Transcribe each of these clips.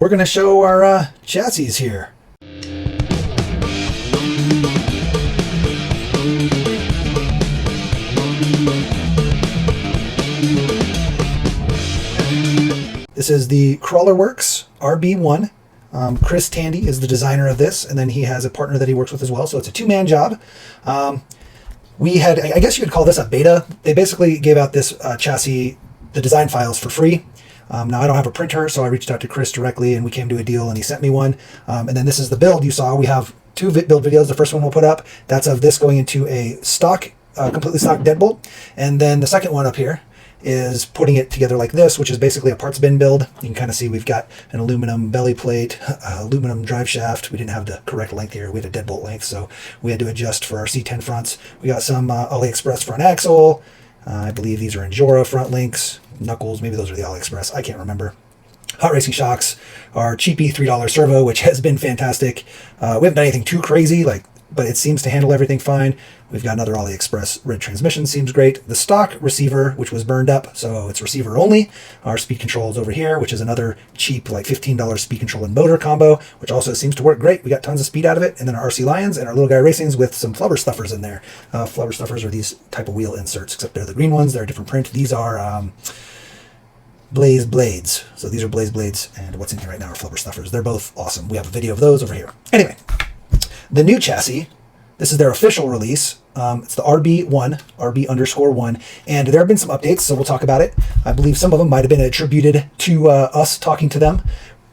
We're going to show our chassis here. This is the CrawlerWorks RB1. Chris Tandy is the designer of this, and then he has a partner that he works with as well, so it's a two-man job. We had, I guess you could call this a beta. They basically gave out this chassis, the design files, for free. Now I don't have a printer, so I reached out to Chris directly and we came to a deal and he sent me one. And then this is the build you saw. We have two build videos. The first one we'll put up, that's of this going into a stock, completely stock deadbolt. And then the second one up here is putting it together like this, which is basically a parts bin build. You can kind of see we've got an aluminum belly plate, aluminum drive shaft. We didn't have the correct length here. We had a deadbolt length, so we had to adjust for our C10 fronts. We got some AliExpress front axle. I believe these are Injora front links, knuckles, maybe those are the AliExpress, I can't remember. Hot Racing shocks, our cheapy $3 servo, which has been fantastic. We haven't done anything too crazy, but it seems to handle everything fine. We've got another AliExpress red transmission, seems great. The stock receiver, which was burned up, so it's receiver only. Our speed controls over here, which is another cheap, like $15 speed control and motor combo, which also seems to work great. We got tons of speed out of it. And then our RC Lions and our Little Guy Racings with some flubber stuffers in there. Flubber stuffers are these type of wheel inserts, except they're the green ones. They're a different print. These are Blaze Blades. So these are Blaze Blades, and what's in here right now are flubber stuffers. They're both awesome. We have a video of those over here. Anyway, the new chassis, this is their official release. It's the RB1, RB_1, and there have been some updates, so we'll talk about it. I believe some of them might have been attributed to us talking to them.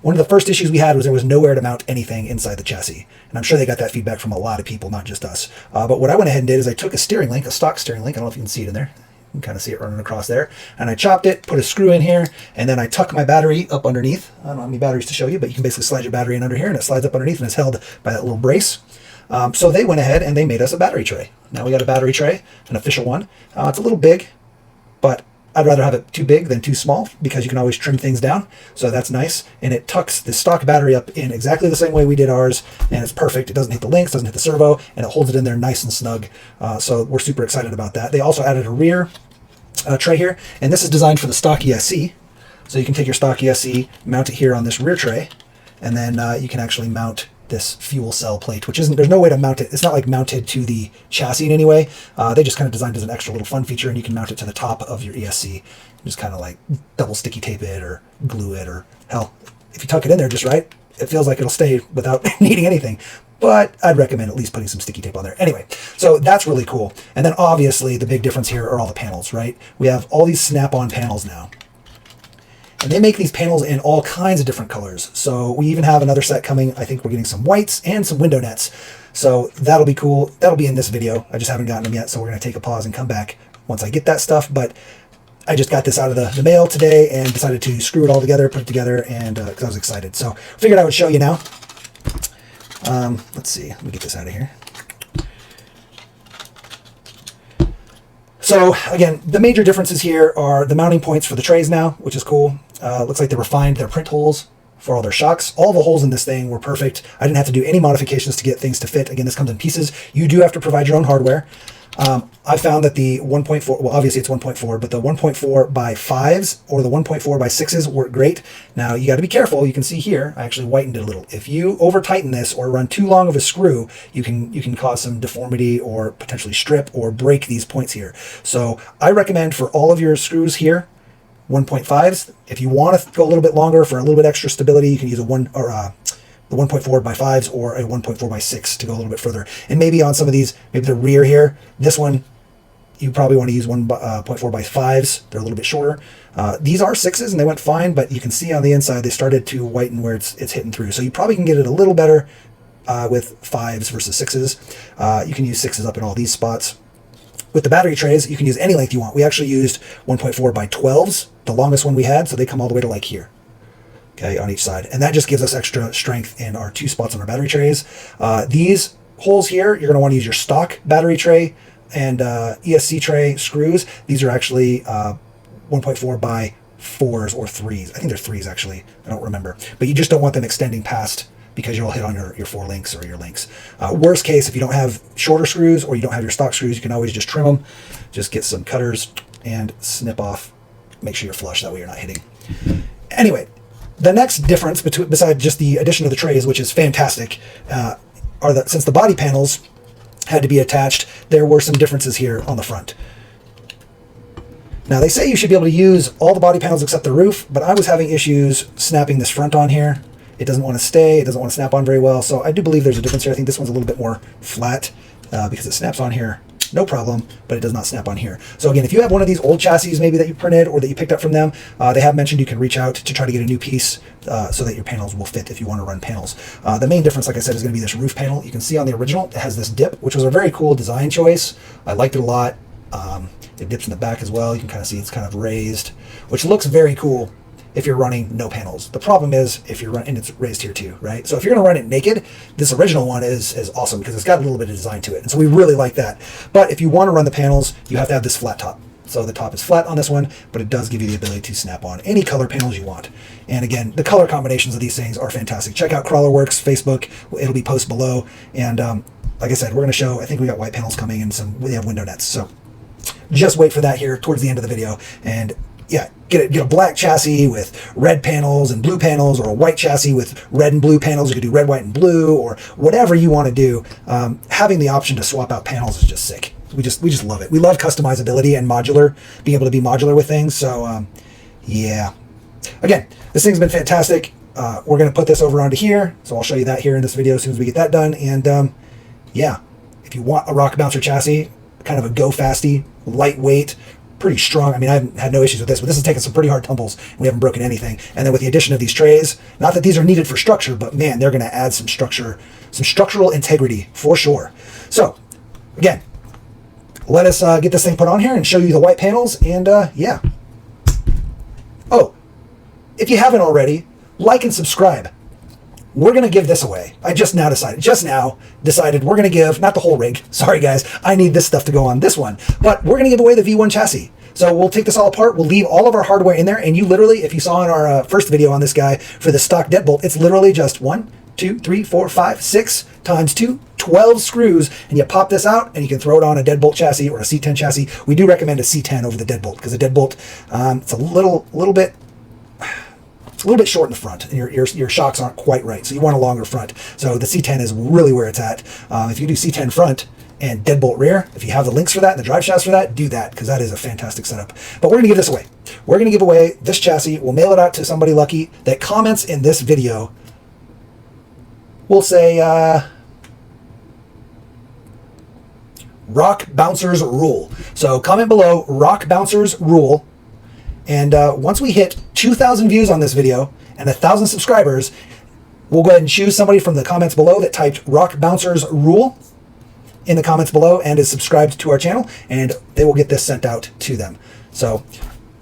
One of the first issues we had was there was nowhere to mount anything inside the chassis, and I'm sure they got that feedback from a lot of people, not just us. But what I went ahead and did is I took a steering link, a stock steering link, I don't know if you can see it in there. You can kind of see it running across there. And I chopped it, put a screw in here, and then I tuck my battery up underneath. I don't have any batteries to show you, but you can basically slide your battery in under here, and it slides up underneath and is held by that little brace. So they went ahead and they made us a battery tray. Now we got a battery tray, an official one. It's a little big, but I'd rather have it too big than too small because you can always trim things down. So that's nice. And it tucks the stock battery up in exactly the same way we did ours. And it's perfect. It doesn't hit the links, doesn't hit the servo, and it holds it in there nice and snug. So we're super excited about that. They also added a rear tray here, and this is designed for the stock ESC. So you can take your stock ESC, mount it here on this rear tray, and then you can actually mount this fuel cell plate, which isn't, there's no way to mount it. It's not like mounted to the chassis in any way. They just kind of designed it as an extra little fun feature, and you can mount it to the top of your ESC. Just kind of like double sticky tape it or glue it, or hell, if you tuck it in there just right, it feels like it'll stay without needing anything. But I'd recommend at least putting some sticky tape on there. Anyway, so that's really cool. And then obviously the big difference here are all the panels, right? We have all these snap-on panels now. And they make these panels in all kinds of different colors. So we even have another set coming. I think we're getting some whites and some window nets. So that'll be cool. That'll be in this video. I just haven't gotten them yet, so we're going to take a pause and come back once I get that stuff. But I just got this out of the mail today and decided to screw it all together, put it together, and because I was excited. So figured I would show you now. Let's see. Let me get this out of here. So again, the major differences here are the mounting points for the trays now, which is cool. Looks like they refined their print holes for all their shocks. All the holes in this thing were perfect. I didn't have to do any modifications to get things to fit. Again, this comes in pieces. You do have to provide your own hardware. I found that the 1.4, well, obviously it's 1.4, but the 1.4 by 5s or the 1.4 by 6s work great. Now you got to be careful. You can see here, I actually whitened it a little. If you over tighten this or run too long of a screw, you can cause some deformity or potentially strip or break these points here. So I recommend for all of your screws here, 1.5s. If you want to go a little bit longer for a little bit extra stability, you can use the 1.4 by 5s or a 1.4 by 6 to go a little bit further. And maybe on some of these, maybe the rear here, this one, you probably want to use 1.4 by 5s. They're a little bit shorter. These are 6s and they went fine, but you can see on the inside they started to whiten where it's hitting through. So you probably can get it a little better with 5s versus 6s. You can use 6s up in all these spots. With the battery trays, you can use any length you want. We actually used 1.4 by 12s, the longest one we had, so they come all the way to like here. Okay, on each side. And that just gives us extra strength in our 2 spots on our battery trays. These holes here, you're going to want to use your stock battery tray and ESC tray screws. These are actually 1.4 by 4s or 3s. I think they're 3s actually. I don't remember. But you just don't want them extending past because you'll hit on your 4 links or your links. Worst case, if you don't have shorter screws or you don't have your stock screws, you can always just trim them. Just get some cutters and snip off. Make sure you're flush, that way you're not hitting. Anyway, The next difference besides just the addition of the trays, which is fantastic, are that since the body panels had to be attached, there were some differences here on the front. Now they say you should be able to use all the body panels except the roof, but I was having issues snapping this front on here. It doesn't want to stay, it doesn't want to snap on very well, so I do believe there's a difference here. I think this one's a little bit more flat because it snaps on here, no problem, but it does not snap on here. So again, if you have one of these old chassis maybe that you printed or that you picked up from them, they have mentioned you can reach out to try to get a new piece so that your panels will fit if you want to run panels. The main difference, like I said, is going to be this roof panel. You can see on the original, it has this dip, which was a very cool design choice. I liked it a lot. It dips in the back as well. You can kind of see it's kind of raised, which looks very cool if you're running no panels. The problem is if you're running, and it's raised here too, right? So if you're going to run it naked, this original one is awesome because it's got a little bit of design to it. And so we really like that. But if you want to run the panels, you have to have this flat top. So the top is flat on this one, but it does give you the ability to snap on any color panels you want. And again, the color combinations of these things are fantastic. Check out CrawlerWorks Facebook. It'll be posted below. And like I said, we're going to show, I think we got white panels coming and we have window nets. So just wait for that here towards the end of the video. And yeah, get a black chassis with red panels and blue panels, or a white chassis with red and blue panels. You could do red, white, and blue, or whatever you want to do. Having the option to swap out panels is just sick. We just love it. We love customizability and modular, being able to be modular with things. So yeah, again, this thing's been fantastic. We're going to put this over onto here, so I'll show you that here in this video as soon as we get that done. And yeah, if you want a rock bouncer chassis, kind of a go fasty, lightweight, pretty strong. I mean, I've had no issues with this, but this has taken some pretty hard tumbles. We haven't broken anything. And then with the addition of these trays, not that these are needed for structure, but man, they're going to add some structure, some structural integrity for sure. So again, let us get this thing put on here and show you the white panels. And yeah. Oh, if you haven't already, like and subscribe. We're going to give this away. I just now decided we're going to give, not the whole rig. Sorry guys, I need this stuff to go on this one. But we're going to give away the V1 chassis. So we'll take this all apart. We'll leave all of our hardware in there. And you literally, if you saw in our first video on this guy for the stock deadbolt, it's literally just 1, 2, 3, 4, 5, 6 times 2, 12 screws. And you pop this out and you can throw it on a deadbolt chassis or a C10 chassis. We do recommend a C10 over the deadbolt because the deadbolt, it's a little bit short in the front, and your shocks aren't quite right, so you want a longer front. So the C10 is really where it's at. If you do C10 front and deadbolt rear, if you have the links for that and the drive shafts for that, do that, because that is a fantastic setup. But we're going to give this away. We're going to give away this chassis. We'll mail it out to somebody lucky that comments in this video. We'll say, Rock Bouncers Rule. So comment below, Rock Bouncers Rule. And once we hit 2,000 views on this video and 1,000 subscribers, we'll go ahead and choose somebody from the comments below that typed Rock Bouncers Rule in the comments below and is subscribed to our channel, and they will get this sent out to them. So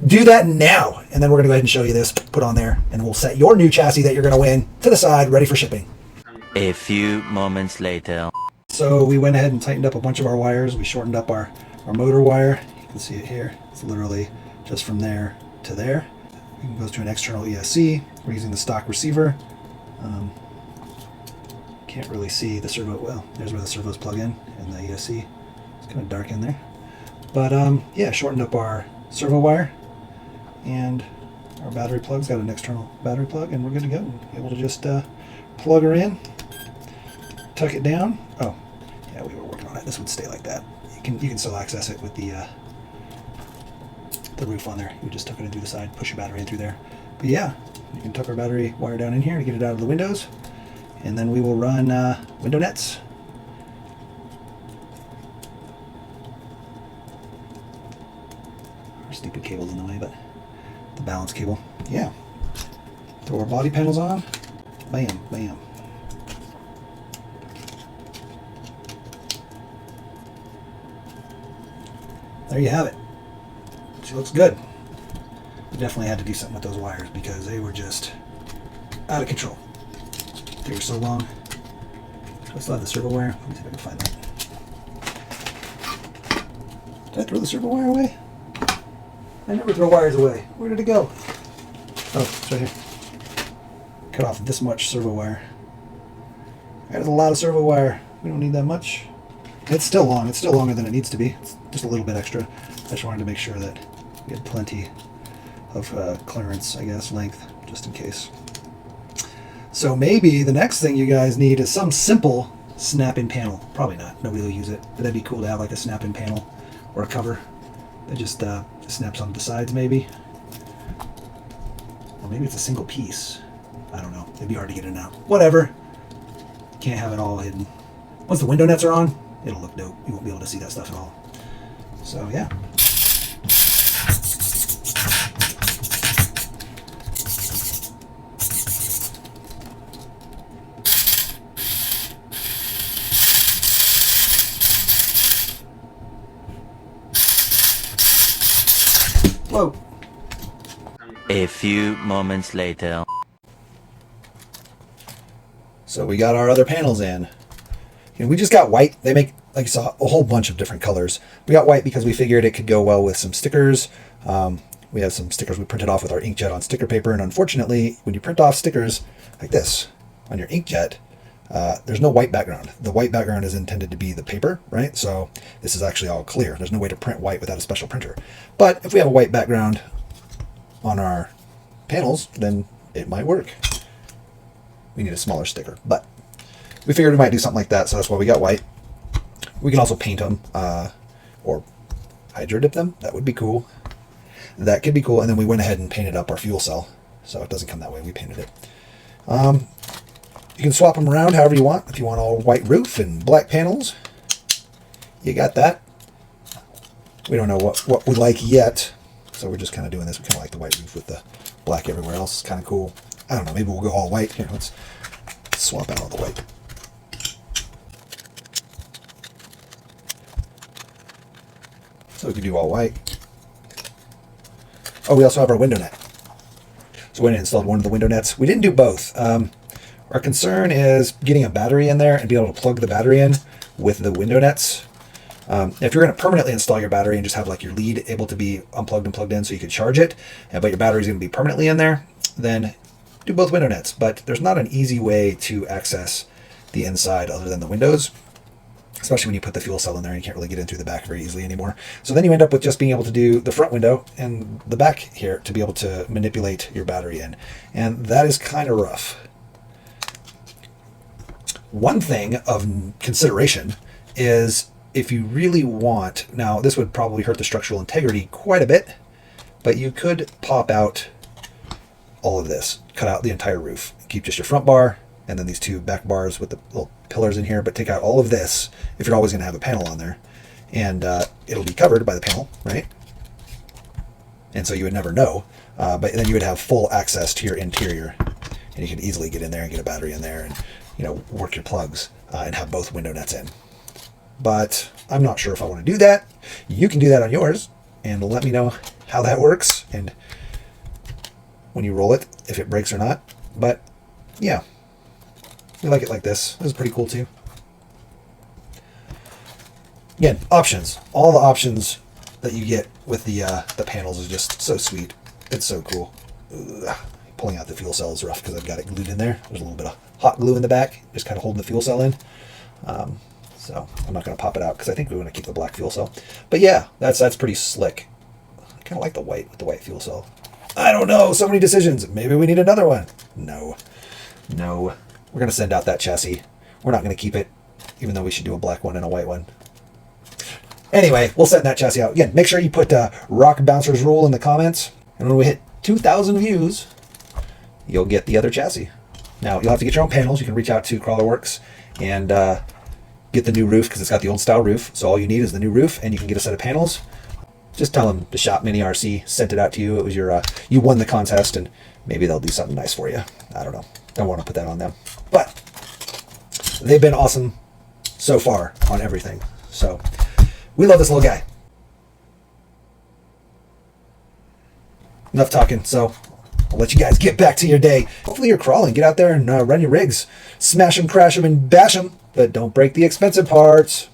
do that now, and then we're going to go ahead and show you this, put on there, and we'll set your new chassis that you're going to win to the side, ready for shipping. A few moments later. So we went ahead and tightened up a bunch of our wires. We shortened up our motor wire. You can see it here. It's literally just from there to there. It goes to an external ESC. We're using the stock receiver. Can't really see the servo. Well, there's where the servos plug in and the ESC. It's kind of dark in there. But yeah, shortened up our servo wire, and our battery plug's got an external battery plug, and we're good to go. Able to just plug her in, tuck it down. Oh, yeah, we were working on it. This would stay like that. You can still access it with the roof on there. You just tuck it in through the side, push your battery in through there. But yeah, you can tuck our battery wire down in here to get it out of the windows, and then we will run window nets. Our stupid cable's in the way, but the balance cable. Yeah. Throw our body panels on. Bam, bam. There you have it. She looks good. We definitely had to do something with those wires because they were just out of control. They were so long. I still have the servo wire. Let me see if I can find that. Did I throw the servo wire away? I never throw wires away. Where did it go? Oh, it's right here. Cut off this much servo wire. That is a lot of servo wire. We don't need that much. It's still long. It's still longer than it needs to be. It's just a little bit extra. I just wanted to make sure that we had plenty of clearance, I guess, length, just in case. So maybe the next thing you guys need is some simple snap-in panel. Probably not. Nobody will use it. But that'd be cool to have like a snap-in panel or a cover that just snaps onto the sides maybe. Or maybe it's a single piece. I don't know. It'd be hard to get it out. Whatever. Can't have it all hidden. Once the window nets are on, it'll look dope. You won't be able to see that stuff at all. So yeah. Whoa. A few moments later. So we got our other panels in. And we just got white. They make, like you saw, a whole bunch of different colors. We got white because we figured it could go well with some stickers. We have some stickers we printed off with our inkjet on sticker paper. And unfortunately, when you print off stickers like this on your inkjet, there's no white background. The white background is intended to be the paper, right? So this is actually all clear. There's no way to print white without a special printer. But if we have a white background on our panels, then it might work. We need a smaller sticker, but we figured we might do something like that, so that's why we got white. We can also paint them or hydro dip them. That would be cool. That could be cool. And then we went ahead and painted up our fuel cell, so it doesn't come that way. We painted it. You can swap them around however you want. If you want all white roof and black panels, you got that. We don't know what we like yet, so we're just kind of doing this. We kind of like the white roof with the black everywhere else. It's kind of cool. I don't know, maybe we'll go all white. Here, let's swap out all the white. So we can do all white. Oh, we also have our window net. So we went and installed one of the window nets. We didn't do both. Our concern is getting a battery in there and being able to plug the battery in with the window nets. If you're going to permanently install your battery and just have like your lead able to be unplugged and plugged in so you could charge it, but your battery is going to be permanently in there, then do both window nets. But there's not an easy way to access the inside other than the windows, especially when you put the fuel cell in there. You can't really get in through the back very easily anymore. So then you end up with just being able to do the front window and the back here to be able to manipulate your battery in. And that is kind of rough. One thing of consideration is if you really want, now this would probably hurt the structural integrity quite a bit, but you could pop out all of this, cut out the entire roof, keep just your front bar and then these two back bars with the little pillars in here, but take out all of this if you're always going to have a panel on there, and it'll be covered by the panel, right? And so you would never know, but then you would have full access to your interior, and you could easily get in there and get a battery in there and, you know, work your plugs and have both window nets in. But I'm not sure if I want to do that. You can do that on yours and let me know how that works and when you roll it, if it breaks or not. But yeah, we like it like this. This is pretty cool too. Again, options. All the options that you get with the panels is just so sweet. It's so cool. Ugh. Pulling out the fuel cell is rough because I've got it glued in there. There's a little bit of hot glue in the back, just kind of holding the fuel cell in. So I'm not going to pop it out because I think we want to keep the black fuel cell. But yeah, that's pretty slick. I kind of like the white with the white fuel cell. I don't know. So many decisions. Maybe we need another one. No. We're going to send out that chassis. We're not going to keep it, even though we should do a black one and a white one. Anyway, we'll send that chassis out. Again, make sure you put Rock Bouncer's Rule in the comments. And when we hit 2,000 views, you'll get the other chassis. Now, you'll have to get your own panels. You can reach out to CrawlerWorks and get the new roof because it's got the old style roof. So all you need is the new roof and you can get a set of panels. Just tell them the Shop Mini RC sent it out to you. It was your, you won the contest and maybe they'll do something nice for you. I don't know. Don't want to put that on them. But they've been awesome so far on everything. So we love this little guy. Enough talking. So I'll let you guys get back to your day. Hopefully you're crawling. Get out there and run your rigs. Smash them, crash them, and bash them. But don't break the expensive parts.